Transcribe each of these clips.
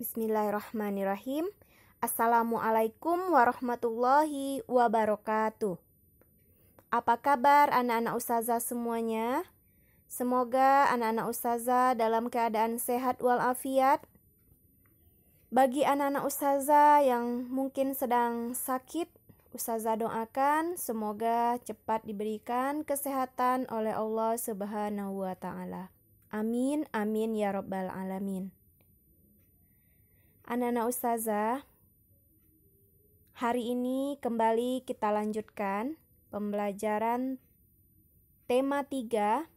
Bismillahirrahmanirrahim. Assalamualaikum warahmatullahi wabarakatuh. Apa kabar anak-anak ustazah semuanya? Semoga anak-anak ustazah dalam keadaan sehat walafiat. Bagi anak-anak ustazah yang mungkin sedang sakit, ustazah doakan semoga cepat diberikan kesehatan oleh Allah Subhanahu wa Ta'ala. Amin, amin ya Rabbal Alamin. Anak-anak ustazah, hari ini kembali kita lanjutkan pembelajaran tema 3,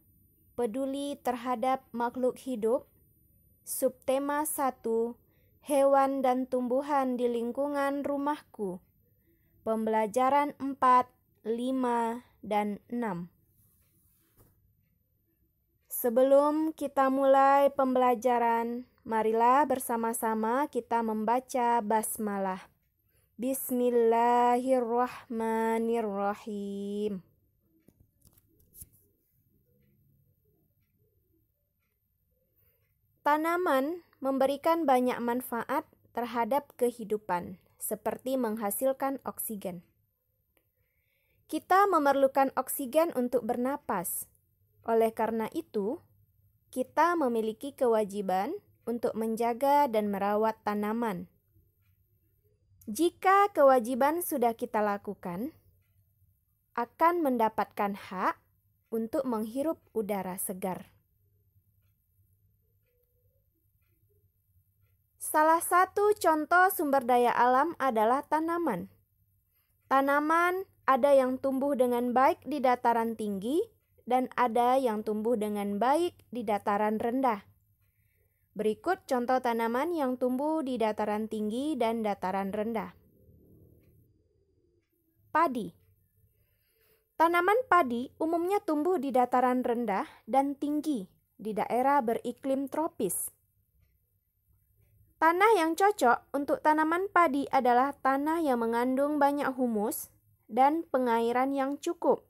peduli terhadap makhluk hidup, subtema 1, hewan dan tumbuhan di lingkungan rumahku, pembelajaran 4, 5, dan 6. Sebelum kita mulai pembelajaran, marilah bersama-sama kita membaca basmalah. Bismillahirrahmanirrahim. Tanaman memberikan banyak manfaat terhadap kehidupan, seperti menghasilkan oksigen. Kita memerlukan oksigen untuk bernapas. Oleh karena itu, kita memiliki kewajiban untuk menjaga dan merawat tanaman. Jika kewajiban sudah kita lakukan, akan mendapatkan hak untuk menghirup udara segar. Salah satu contoh sumber daya alam adalah tanaman. Tanaman ada yang tumbuh dengan baik di dataran tinggi dan ada yang tumbuh dengan baik di dataran rendah. Berikut contoh tanaman yang tumbuh di dataran tinggi dan dataran rendah. Padi. Tanaman padi umumnya tumbuh di dataran rendah dan tinggi di daerah beriklim tropis. Tanah yang cocok untuk tanaman padi adalah tanah yang mengandung banyak humus dan pengairan yang cukup.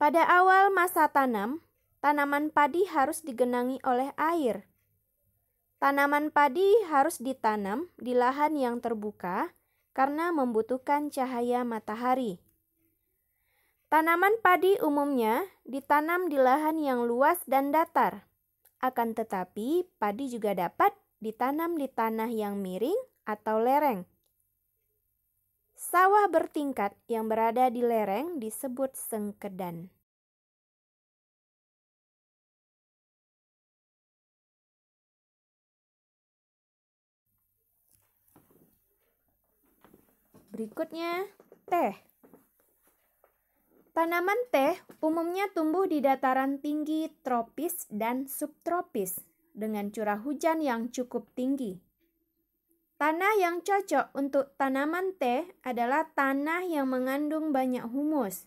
Pada awal masa tanam, tanaman padi harus digenangi oleh air. Tanaman padi harus ditanam di lahan yang terbuka karena membutuhkan cahaya matahari. Tanaman padi umumnya ditanam di lahan yang luas dan datar. Akan tetapi, padi juga dapat ditanam di tanah yang miring atau lereng. Sawah bertingkat yang berada di lereng disebut sengkedan. Berikutnya, teh. Tanaman teh umumnya tumbuh di dataran tinggi tropis dan subtropis dengan curah hujan yang cukup tinggi. Tanah yang cocok untuk tanaman teh adalah tanah yang mengandung banyak humus.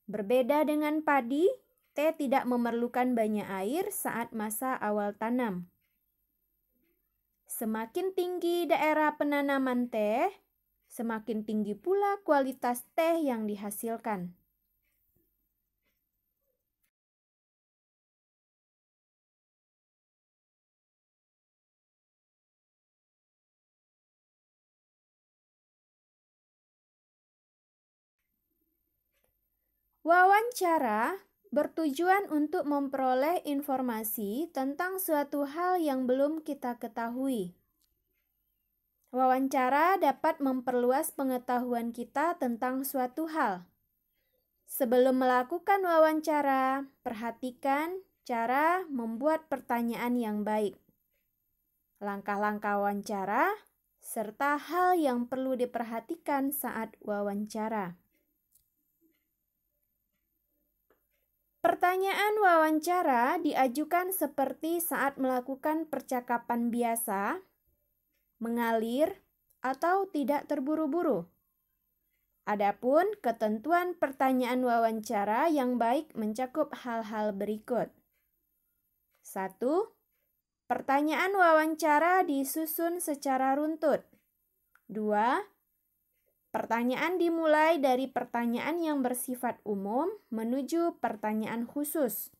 Berbeda dengan padi, teh tidak memerlukan banyak air saat masa awal tanam. Semakin tinggi daerah penanaman teh, semakin tinggi pula kualitas teh yang dihasilkan. Wawancara bertujuan untuk memperoleh informasi tentang suatu hal yang belum kita ketahui. Wawancara dapat memperluas pengetahuan kita tentang suatu hal. Sebelum melakukan wawancara, perhatikan cara membuat pertanyaan yang baik. Langkah-langkah wawancara, serta hal yang perlu diperhatikan saat wawancara. Pertanyaan wawancara diajukan seperti saat melakukan percakapan biasa, mengalir, atau tidak terburu-buru. Adapun ketentuan pertanyaan wawancara yang baik mencakup hal-hal berikut. 1. Pertanyaan wawancara disusun secara runtut. 2. Pertanyaan dimulai dari pertanyaan yang bersifat umum menuju pertanyaan khusus.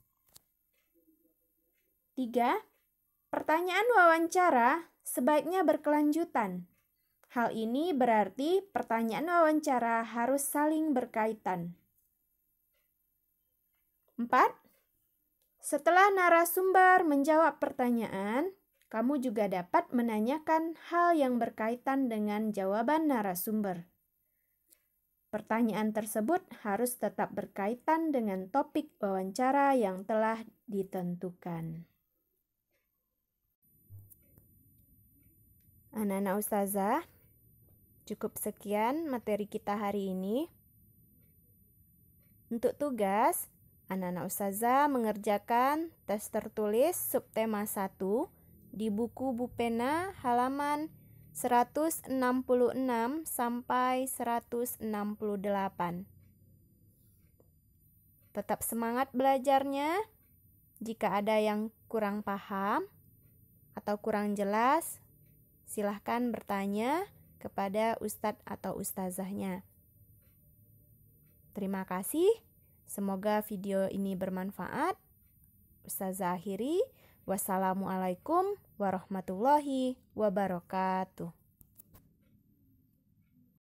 3. Pertanyaan wawancara sebaiknya berkelanjutan. Hal ini berarti pertanyaan wawancara harus saling berkaitan. 4. Setelah narasumber menjawab pertanyaan, kamu juga dapat menanyakan hal yang berkaitan dengan jawaban narasumber. Pertanyaan tersebut harus tetap berkaitan dengan topik wawancara yang telah ditentukan. Anak-anak ustazah, cukup sekian materi kita hari ini. Untuk tugas, anak-anak ustazah mengerjakan tes tertulis subtema 1 di buku Bupena halaman 166 sampai 168. Tetap semangat belajarnya. Jika ada yang kurang paham atau kurang jelas, silahkan bertanya kepada ustadz atau ustazahnya. Terima kasih. Semoga video ini bermanfaat. Ustazah akhiri. Wassalamualaikum warahmatullahi wabarakatuh.